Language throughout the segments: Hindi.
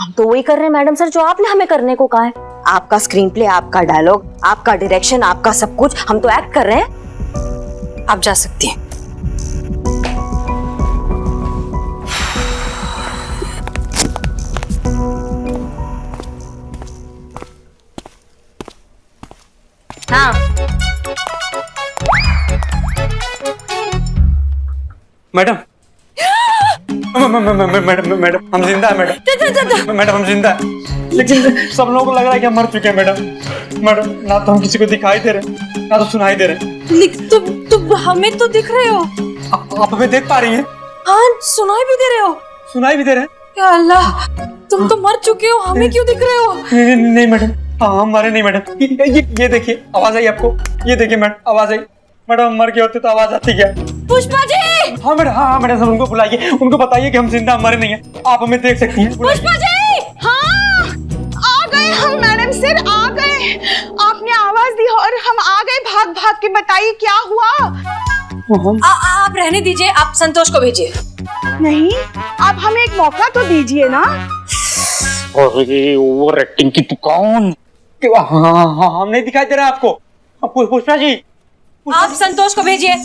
हम तो वही कर रहे हैं मैडम सर जो आपने हमें करने को कहा है। आपका स्क्रीन प्ले, आपका डायलॉग, आपका डायरेक्शन, आपका सब कुछ, हम तो एक्ट कर रहे हैं। आप जा सकती हैं। हाँ मैडम मैडम हम जिंदा है मैडम हम जिंदा है, लेकिन सब लोगों को लग रहा है कि हम मर चुके हैं मैडम ना तो हम किसी को दिखाई दे रहे ना तो सुनाई दे रहे। तुम हमें तो दिख रहे हो। आप हमें देख पा रही हैं? हाँ, सुनाई भी दे रहे हो। सुनाई भी दे रहे हैं। या अल्लाह, तुम तो मर चुके हो, हमें क्यों दिख रहे हो? नहीं मैडम, हाँ हम मरे नहीं मैडम। ये देखिए आवाज आई आपको, ये देखिए मैडम आवाज आई। मैडम मर गए होते तो आवाज आती क्या? पुष्पा जी! हाँ मैडम सब उनको बुलाइए, उनको बताइए कि हम जिंदा मरे नहीं हैं, आप हमें देख सकती हैं। पुष्पा जी! हाँ, आ गए हम मैडम सर, आ गए। आपने आवाज दी और हम आ गए भाग भाग के। बताइए क्या हुआ? आप रहने दीजिए, आप संतोष को भेजिए। नहीं, आप हमें एक मौका तो दीजिए ना। अरे ओवर एक्टिंग की दुकान। हाँ हम नहीं दिखाई दे रहा आपको। पुष्पा जी, आप संतोष को भेजिए।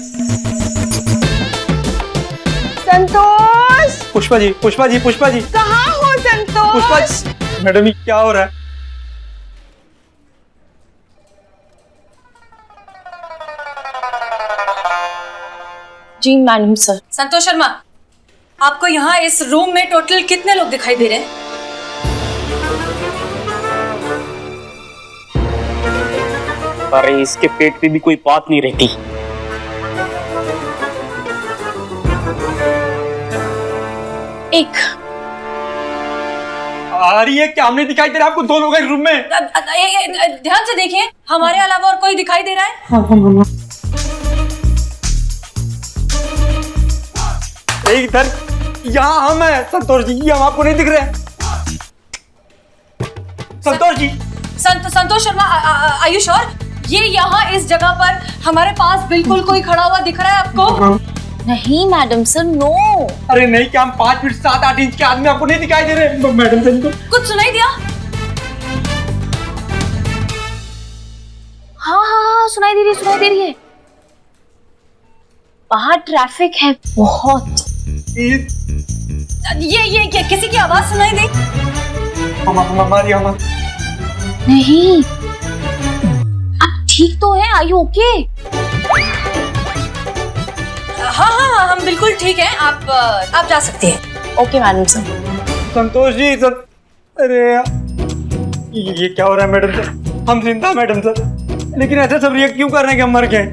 संतोष! पुष्पा जी कहाँ हो संतोष? पुष्पा जी, मैडम ये क्या हो रहा है? जी मैडम सर। संतोष शर्मा, आपको यहाँ इस रूम में टोटल कितने लोग दिखाई दे रहे हैं? अरे इसके पेट पे भी कोई बात नहीं रहती। एक। आ रही है क्या? हमने दिखाई दे रहा आपको? दो लोग हैं इस रूम में। ध्यान से देखिए, हमारे अलावा और कोई दिखाई दे रहा है? इधर यहाँ हम हैं संतोष जी, ये हम आपको नहीं दिख रहे हैं। Santosh ji, Santosh Sharma, are you sure? ये यहाँ इस जगह पर हमारे पास बिल्कुल कोई खड़ा हुआ दिख रहा है आपको? नहीं मैडम सर, नो। अरे नहीं, क्या हम 5 फीट 7-8 इंच के आदमी आपको नहीं दिखाई दे रहे? मैडम सर कुछ सुनाई दिया? हाँ, सुनाई दे रही है। बाहर ट्रैफिक है बहुत। ये क्या किसी की आवाज सुनाई दे? हमारी नहीं, आप ठीक तो हैं? Are you okay? हाँ, हम बिल्कुल ठीक हैं। आप जा सकते हैं। Okay madam sir. Santosh ji sir, अरे ये क्या हो रहा है मैडम सर? हम जिंदा मैडम सर, लेकिन ऐसा सब रिएक्ट क्यों कर रहे हैं कि हम मर गए?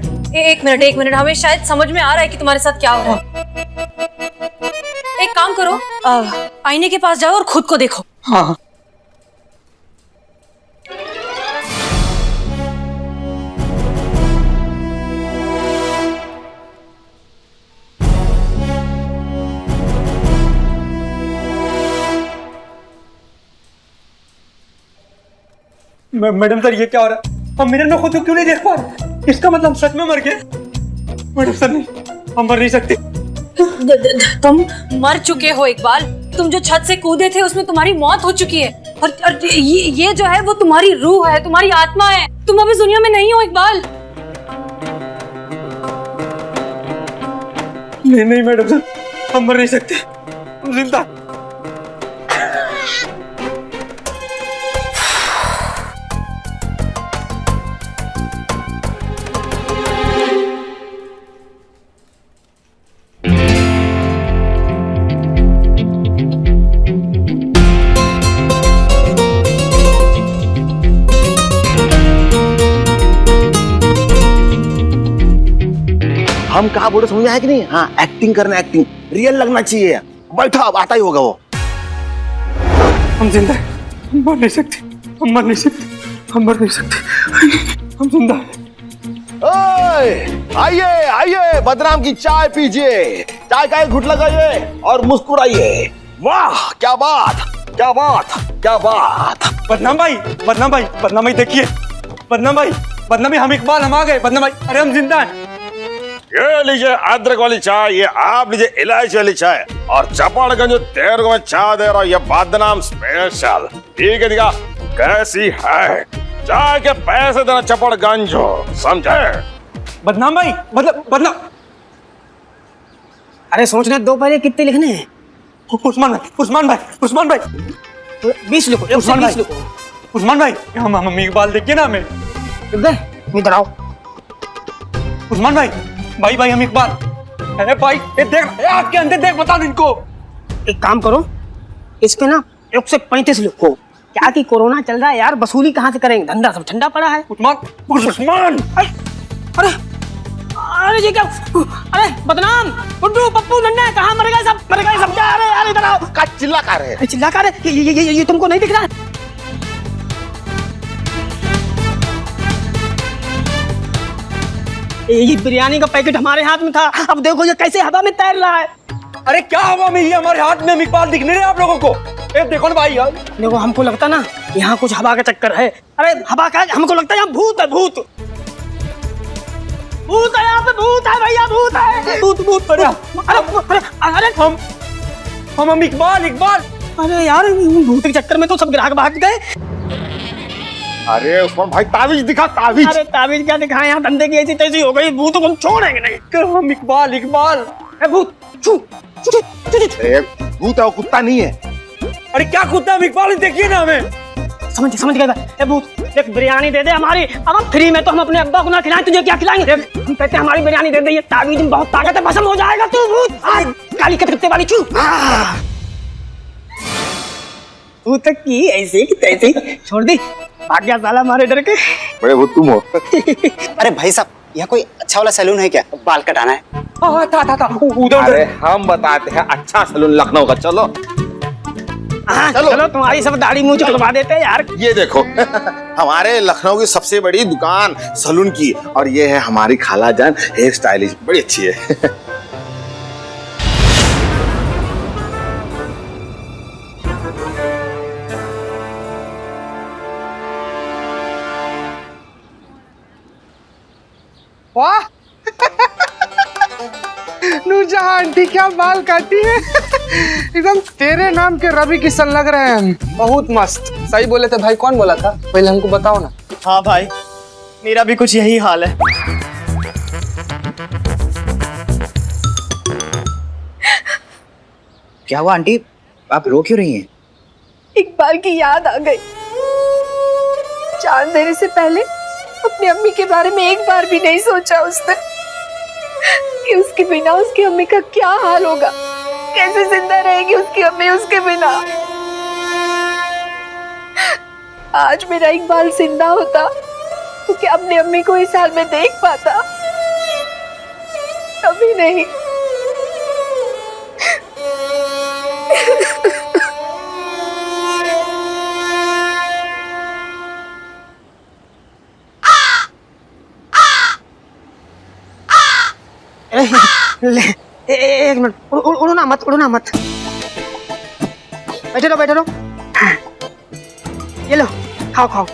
एक मिनट, हमें शायद समझ में आ रहा है कि तुम्हारे साथ क्या हो रहा है। एक काम करो, आईने के पास जाओ और खुद को देखो। हाँ। मैडम सर ये क्या हो रहा है? हम मिरर में खुद को क्यों नहीं देख पा रहे? इसका मतलब हम सच में मर गए? मैडम सर नहीं, हम मर नहीं सकते। तुम मर चुके हो इकबाल। तुम जो छत से कूदे थे उसमें तुम्हारी मौत हो चुकी है, और ये जो है वो तुम्हारी रूह है, तुम्हारी आत्मा है। तुम अब इस दुनिया में नहीं हो इकबाल। नहीं मैडम सर, हम मर नहीं सकते, हम जिंदा। हम कहा बोले समझ आया कि नहीं? हाँ, एक्टिंग करना, एक्टिंग रियल लगना चाहिए। बैठो, अब आता ही होगा वो। हम जिंदा हैं, हम मर नहीं सकते, हम जिंदा हैं। आइए बदनाम की चाय पीजिए, चाय का एक घुट लगाइए और मुस्कुराइए। वाह क्या बात। बदनाम भाई देखिए, बदनाम भाई हम इकबाल, हम आ गए। बदनाम भाई, अरे हम जिंदा हैं। ये लीजिए अदरक वाली चाय, ये आप लीजिए इलायची वाली चाय, और चपड़गंज 13 में चाय दे रहा हूँ, ये बदनाम स्पेशल। ठीक है दिखा कैसी है चाय के पैसे देना चपड़गंज हो, समझे? बदनाम भाई, बदनाम। अरे सोचने दो पहले कितने लिखने हैं? उस्मान भाई 20 लिखो, 20 लिखो। उस्मान भाई, हम मम्मी इकबाल देखिए ना हमें। इधर आओ। उस्मान भाई हम इकबाल। अरे भाई ये देख, आँख के अंदर देख, बता दो इनको। एक काम करो, इस पे ना 135 लिखो। क्या कि कोरोना चल रहा है यार, वसूली कहाँ से करेंगे, धंधा सब ठंडा पड़ा है। उस्मान अरे अरे ये क्या? अरे बदनाम, गुड्डू, पप्पू, नन्ना, कहाँ मर गए सब जा रहे हैं। इधर आओ। का चिल्ला कर रहे हैं? चिल्ला कर रहे, ये तुमको नहीं दिख रहा है? ये बिरयानी का पैकेट हमारे हाथ में था, अब देखो ये कैसे हवा में तैर रहा है। अरे क्या हवा में, ये हमारे हाथ में, हम इकबाल दिख नहीं रहे आप लोगों को? ए देखो ना भाई यार। देखो हमको लगता ना यहाँ कुछ हवा का चक्कर है। अरे हवा का, हमको लगता है यहाँ भूत है, भूत है यहाँ पे, भूत है भैया, भूत है, भूत। अरे हम इकबाल। अरे यार भूत के चक्कर में तो सब ग्राहक भाग गए। अरे उस्मान भाई ताबीज दिखा, ताबीज। अरे ताबीज क्या दिखाए, यहाँ धंधे की ऐसी तैसी हो गई, भूत को हम छोड़ेंगे नहीं। हम इकबाल। भूत भूत है, वो कुत्ता नहीं है। अरे क्या कुत्ता, हम इकबाल, देखिए ना हमें। समझ गया। भूत एक बिरयानी दे दे हमारी, अब हम फ्री में, तो हम अपने अब्बा को ना खिलाएं, तुझे क्या खिलाएंगे? हम कहते हैं हमारी बिरयानी दे दे, ये ताबीज में बहुत ताकत है, भस्म हो जाएगा तू भूत। काली कटकट्टे वाली चू। भूत की ऐसे की तैसे छोड़ दी, भाग गया साला हमारे डर के। बड़े भूत तुम हो। अरे भाई साहब, यहाँ कोई अच्छा वाला सैलून है क्या? बाल कटाना है। था उधर। अरे हम बताते हैं अच्छा सैलून लखनऊ का, चलो। चलो तुम्हारी सब दाढ़ी मूंछ कटवा देते हैं यार। ये देखो हमारे लखनऊ की सबसे बड़ी दुकान सैलून की, और ये है हमारी खाला जान हेयर स्टाइलिस्ट, बड़ी अच्छी है। वाह नूरजहां आंटी क्या बाल काटी है। एकदम तेरे नाम के रवि किशन लग रहे हैं। बहुत मस्त। सही बोले थे भाई, कौन बोला था? पहले हमको बताओ ना। हाँ भाई, मेरा भी कुछ यही हाल है। क्या हुआ आंटी, आप रो क्यों रही हैं? इकबाल की याद आ गई। जान देने से पहले अपनी अम्मी के बारे में एक बार भी नहीं सोचा उसने कि उसके बिना उसकी अम्मी का क्या हाल होगा, कैसे जिंदा रहेगी उसकी अम्मी उसके बिना। आज मेरा इकबाल जिंदा होता तो क्या अपनी अम्मी को इस हाल में देख पाता? कभी नहीं। एक मिनट, उड़ना मत। बैठे रहो। ये लो, खाओ।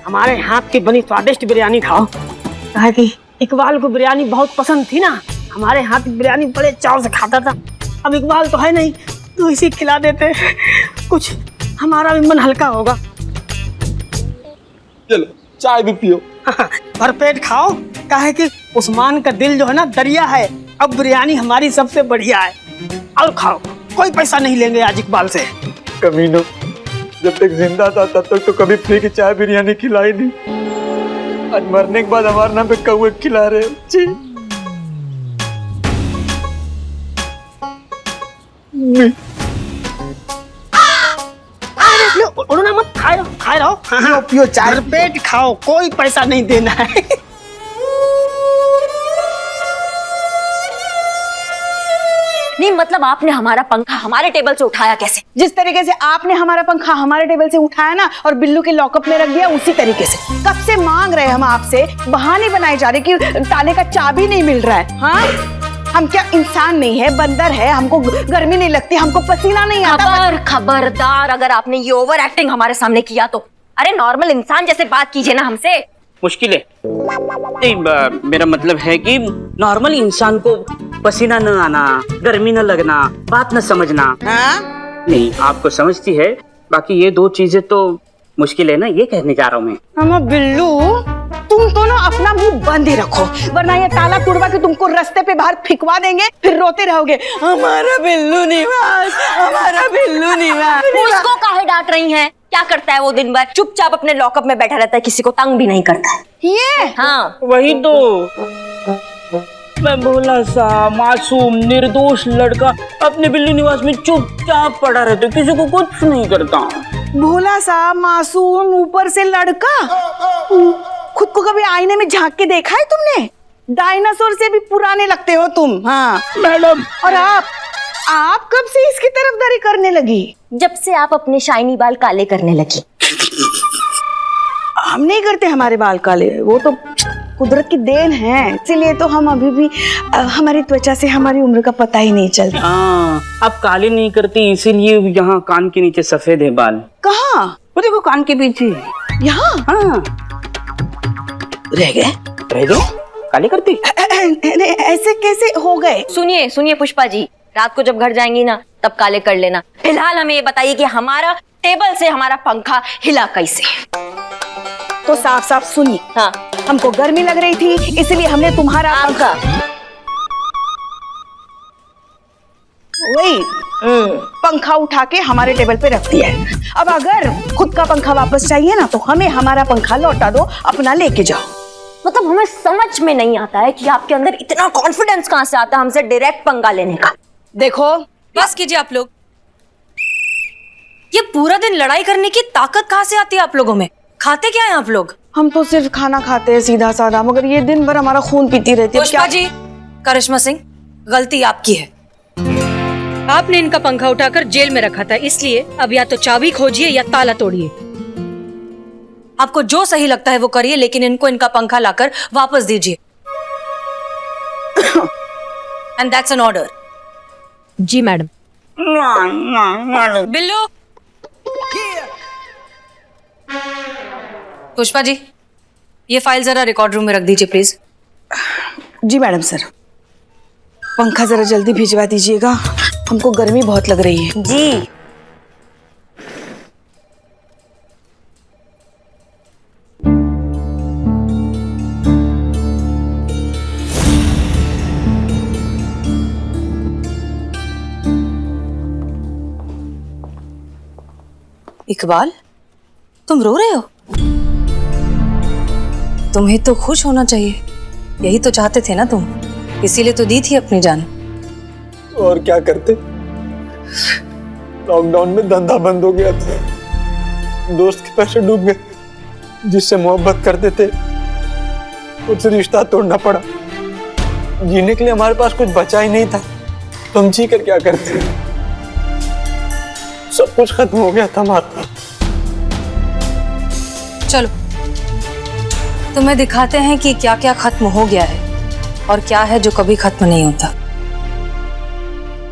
हमारे हाथ की बनी स्वादिष्ट बिरयानी खाओ। कहा कि इकबाल को बिरयानी बहुत पसंद थी ना, हमारे हाथ की बिरयानी बड़े चाव से खाता था। अब इकबाल तो है नहीं, तो इसी खिला देते, कुछ हमारा भी मन हल्का होगा। चलो चाय भी पियो। भरपेट खाओ, काहे कि उस्मान का दिल जो है ना दरिया है। अब बिरयानी हमारी सबसे बढ़िया है, और खाओ, कोई पैसा नहीं लेंगे आज इकबाल से। कमीनो, जब तक जिंदा था तब तक तो कभी फ्री की चाय बिरयानी खिलाई नहीं, आज मरने के बाद हमारे नाम पे कौवे खिला रहे। जी उड़ना मत, खाए रहो। पियो चाय। भरपेट खाओ, कोई पैसा नहीं देना है। नहीं मतलब आपने हमारा पंखा हमारे टेबल से उठाया कैसे? जिस तरीके से आपने हमारा पंखा हमारे टेबल से उठाया ना और बिल्लू के लॉकअप में रख दिया, उसी तरीके से। कब से मांग रहे हम आपसे, बहाने बनाए जा रहे कि ताले का चाबी नहीं मिल रहा है। हाँ, हम क्या इंसान नहीं है, बंदर है, हमको गर्मी नहीं लगती, हमको पसीना नहीं आता। खबरदार, अगर आपने ये ओवर एक्टिंग हमारे सामने किया तो। अरे नॉर्मल इंसान जैसे बात कीजिए ना हमसे। मुश्किल है। नहीं, मेरा मतलब है कि नॉर्मल इंसान को पसीना न आना, गर्मी न लगना, बात न समझना। हाँ? नहीं, आपको समझती है, बाकी ये दो चीजें तो मुश्किल है ना, ये कहने जा रहा हूँ मैं। अम्मा बिल्लू, तुम तो ना अपना मुंह बंद ही रखो, वरना ये ताला तुड़वा के तुमको रास्ते पे बाहर फिकवा देंगे, फिर रोते रहोगे हमारा बिल्लू निवास, हमारा बिल्लू निवास। उसको काहे डांट रही हैं? क्या करता है वो दिन भर? चुपचाप अपने लॉकअप में बैठा रहता है, किसी को तंग भी नहीं करता है। ये हाँ, वही तो, मैं भोला सा मासूम निर्दोष लड़का अपने बिल्ली निवास में चुपचाप पड़ा रहता, किसी को कुछ नहीं करता। भोला सा मासूम, ऊपर से लड़का। खुद को कभी आईने में झांक के देखा है तुमने? डायनासोर से भी पुराने लगते हो तुम। हाँ मैडम। और आप कब से इसकी तरफदारी करने लगी? जब से आप अपने शाइनी बाल काले करने लगी। हम नहीं करते हमारे बाल काले, वो तो कुदरत की देन है, इसीलिए तो हम अभी भी हमारी त्वचा से हमारी उम्र का पता ही नहीं चलता। हाँ, आप काले नहीं करती इसीलिए यहाँ कान के नीचे सफेद है बाल। कहाँ? वो देखो कान के पीछे। यहाँ? हाँ। रह गए? काले करती? ऐसे कैसे हो गए? सुनिए सुनिए पुष्पा जी, रात को जब घर जाएंगी ना तब काले कर लेना। फिलहाल हमें ये बताइए कि हमारा टेबल से हमारा पंखा हिला कैसे? तो साफ साफ सुनिए। हाँ, हमको गर्मी लग रही थी, इसलिए हमने तुम्हारा पंखा वही पंखा उठा के हमारे टेबल पे रख दिया है। अब अगर खुद का पंखा वापस चाहिए ना तो हमें हमारा पंखा लौटा दो, अपना लेके जाओ। मतलब हमें समझ में नहीं आता है कि आपके अंदर इतना कॉन्फिडेंस कहाँ से आता है हमसे डायरेक्ट पंगा लेने का। देखो, बस कीजिए आप लोग, ये पूरा दिन लड़ाई करने की ताकत कहाँ से आती है आप लोगों में? खाते क्या हैं आप लोग? हम तो सिर्फ खाना खाते हैं सीधा साधा, मगर ये दिन भर हमारा खून पीती रहती है। पुष्पा जी, करिश्मा सिंह, गलती आपकी है। आपने इनका पंखा उठाकर जेल में रखा था, इसलिए अब या तो चाबी खोजिए या ताला तोड़िए। आपको जो सही लगता है वो करिए, लेकिन इनको इनका पंखा लाकर वापस दीजिए। And that's an order. जी मैडम। बिल्लू। पुष्पा जी, ये फाइल जरा रिकॉर्ड रूम में रख दीजिए प्लीज। Ji madam sir. पंखा जरा जल्दी भिजवा दीजिएगा, हमको गर्मी बहुत लग रही है। जी। इकबाल, तुम रो रहे हो? तुम्हें तो खुश होना चाहिए, यही तो चाहते थे ना तुम, इसीलिए तो दी थी अपनी जान। और क्या करते, लॉकडाउन में धंधा बंद हो गया था, दोस्त के पैसे डूब गए, जिससे मोहब्बत करते थे उससे रिश्ता तोड़ना पड़ा। जीने के लिए हमारे पास कुछ बचा ही नहीं था, तो हम जी कर क्या करते? सब कुछ खत्म हो गया था हमारा। चलो तुम्हें दिखाते हैं कि क्या क्या खत्म हो गया है और क्या है जो कभी खत्म नहीं होता।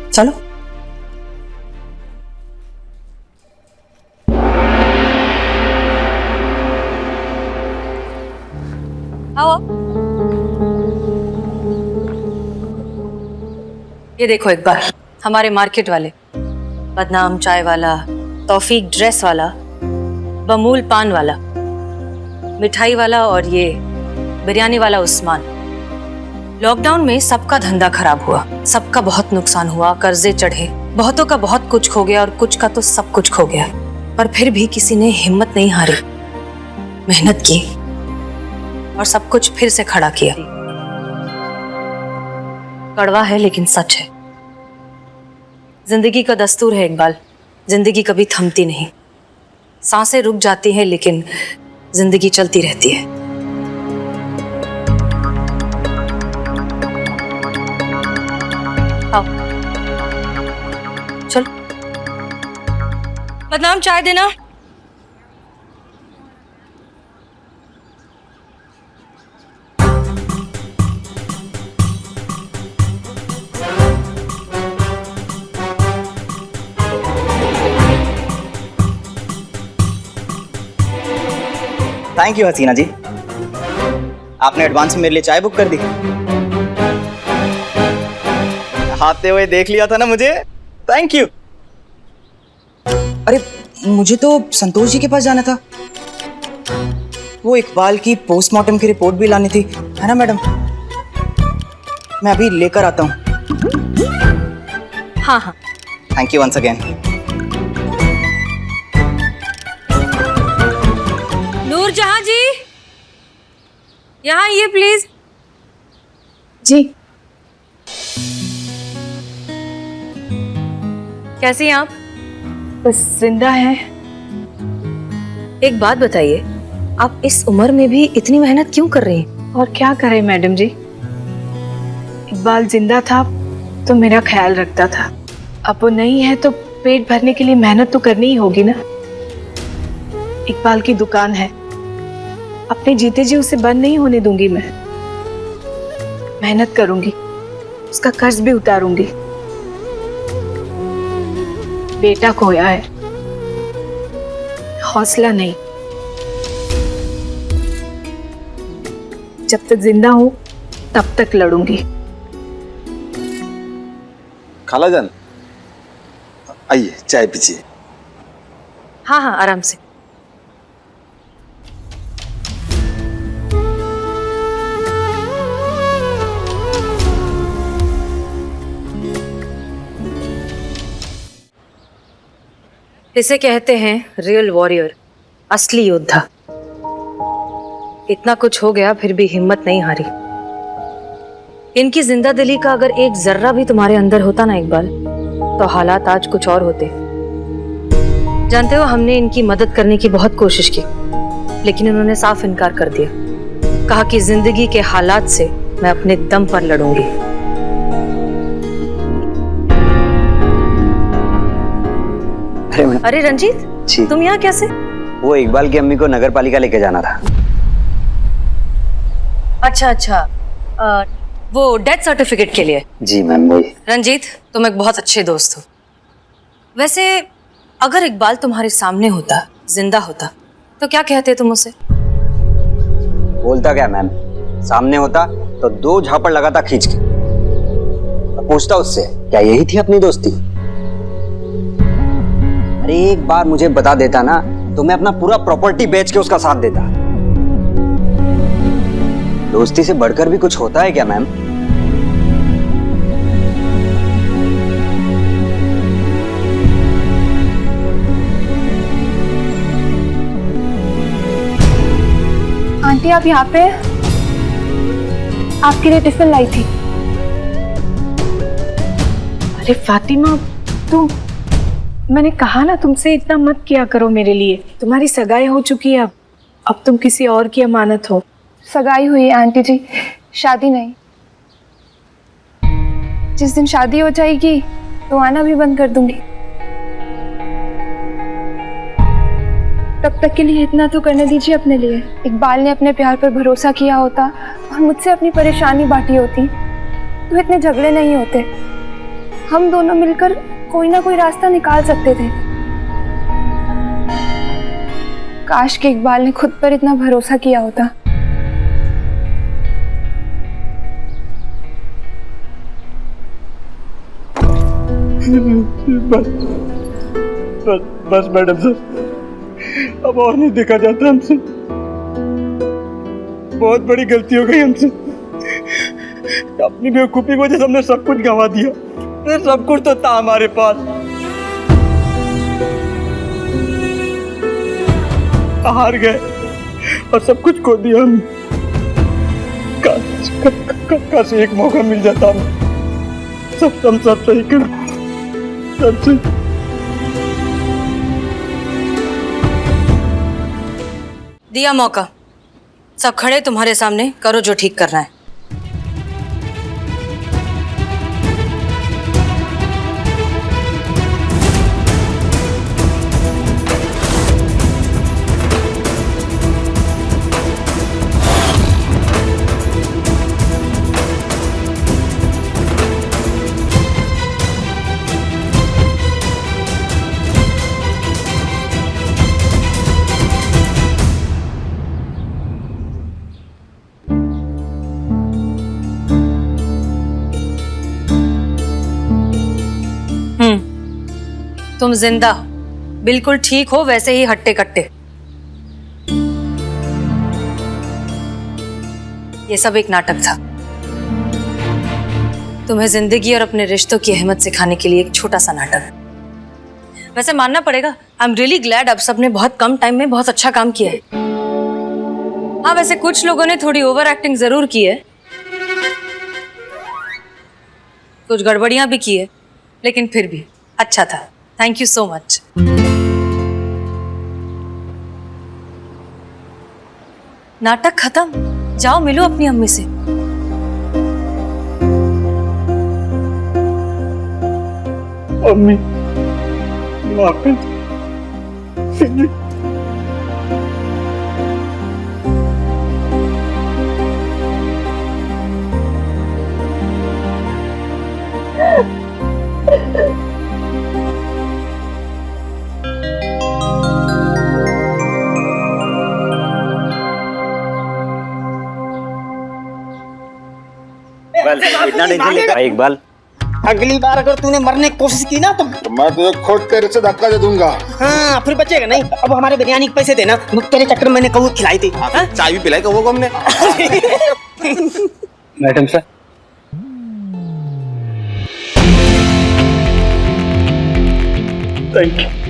चलो। आओ। ये देखो एक बार, हमारे मार्केट वाले, बदनाम चाय वाला, तौफीक ड्रेस वाला, बमूल पान वाला, मिठाई वाला और ये बिरयानी वाला उस्मान। लॉकडाउन में सबका धंधा खराब हुआ, सबका बहुत नुकसान हुआ, कर्जे चढ़े, बहुतों का बहुत कुछ खो गया और कुछ का तो सब कुछ खो गया। पर फिर भी किसी ने हिम्मत नहीं हारी, मेहनत की और सब कुछ फिर से खड़ा किया। कड़वा है लेकिन सच है। जिंदगी का दस्तूर है इकबाल, जिंदगी कभी थमती नहीं। सांसें रुक जाती हैं लेकिन जिंदगी चलती रहती है। आओ चल, बदनाम चाय देना। थैंक यू हसीना जी। आपने एडवांस में मेरे लिए चाय बुक कर दी। आते हुए देख लिया था ना मुझे, थैंक यू। अरे मुझे तो संतोष जी के पास जाना था, वो इकबाल की पोस्टमार्टम की रिपोर्ट भी लानी थी, है ना मैडम? मैं अभी लेकर आता हूँ। हाँ हाँ, thank you once again. Noorjahan ji, यहाँ आइए प्लीज। जी कैसी हैं आप? बस जिंदा है। एक बात बताइए, आप इस उम्र में भी इतनी मेहनत क्यों कर रही हैं? और क्या करें मैडम जी, इकबाल जिंदा था तो मेरा ख्याल रखता था, अब वो नहीं है तो पेट भरने के लिए मेहनत तो करनी ही होगी ना। इकबाल की दुकान है, अपने जीते जी उसे बंद नहीं होने दूंगी। मैं मेहनत करूंगी, उसका कर्ज भी उतारूंगी। बेटा खोया है, हौसला नहीं। जब तक जिंदा हूं तब तक लड़ूंगी। खाला जान, आइए चाय पीजिए। हाँ हाँ, आराम से। इसे कहते हैं रियल वॉरियर, असली योद्धा। इतना कुछ हो गया फिर भी हिम्मत नहीं हारी। इनकी जिंदा दिली का अगर एक जर्रा भी तुम्हारे अंदर होता ना इकबाल, तो हालात आज कुछ और होते। जानते हो, हमने इनकी मदद करने की बहुत कोशिश की, लेकिन इन्होंने साफ इनकार कर दिया। कहा कि जिंदगी के हालात से मैं अपने दम पर लड़ूंगी। अरे रंजीत, तुम यहाँ कैसे? वो इकबाल की अम्मी को नगर पालिका लेके जाना था। अच्छा अच्छा, वो डेथ सर्टिफिकेट के लिए? जी मैम वही। रंजीत, तुम एक बहुत अच्छे दोस्त हो। वैसे अगर इकबाल तुम्हारे सामने होता, जिंदा होता, तो क्या कहते तुम उसे? बोलता क्या मैम, सामने होता तो 2 झापड़ लगाता खींच के। पूछता उससे, क्या यही थी अपनी दोस्ती? अरे एक बार मुझे बता देता ना तो मैं अपना पूरा प्रॉपर्टी बेच के उसका साथ देता। दोस्ती से बढ़कर भी कुछ होता है क्या मैम? आंटी आप यहाँ पे? आपके लिए टिफिन लाई थी। अरे फातिमा, तुम, मैंने कहा ना तुमसे इतना मत किया करो मेरे लिए। तुम्हारी सगाई हो चुकी है, अब तुम किसी और की अमानत हो। सगाई हुई है आंटी जी, शादी नहीं। जिस दिन शादी हो जाएगी तो आना भी बंद कर दूंगी। तब तक के लिए इतना तो करने दीजिए अपने लिए। इकबाल ने अपने प्यार पर भरोसा किया होता और मुझसे अपनी परेशानी बांटी होती तो इतने झगड़े नहीं होते। हम दोनों मिलकर कोई ना कोई रास्ता निकाल सकते थे। काश कि इकबाल ने खुद पर इतना भरोसा किया होता। बस मैडम सर, अब और नहीं देखा जाता हमसे। बहुत बड़ी गलती हो गई हमसे। अपनी बेवकूफी की वजह से हमने सब कुछ गंवा दिया। फिर सब कुछ तो था हमारे पास, हार गए और सब कुछ खो दिया हमने। काश एक मौका मिल जाता हमें, सब सही कर, सब सही। दिया मौका, सब खड़े तुम्हारे सामने, करो जो ठीक करना है। तुम जिंदा हो, बिल्कुल ठीक हो, वैसे ही हट्टे कट्टे। ये सब एक नाटक था, तुम्हें जिंदगी और अपने रिश्तों की अहमियत सिखाने के लिए एक छोटा सा नाटक। वैसे मानना पड़ेगा, आई एम रियली ग्लैड आप सबने बहुत कम टाइम में बहुत अच्छा काम किया है। हाँ, वैसे कुछ लोगों ने थोड़ी ओवर एक्टिंग जरूर की है, कुछ गड़बड़ियां भी की है, लेकिन फिर भी अच्छा था। Thank you so much. नाटक खत्म, जाओ मिलो अपनी अम्मी से। अम्मी माफ कर। इतना टेंशन लेकर इकबाल, अगली बार अगर तूने मरने की कोशिश की ना तो मैं तुझे खुद तेरे से धक्का दे दूंगा। हाँ, फिर बचेगा नहीं। अब हमारे बिरयानी के पैसे देना, तेरे चक्कर में मैंने कबूत खिलाई थी। चाय भी पिलाई कबूतरों को हमने। Madam sir, thank you.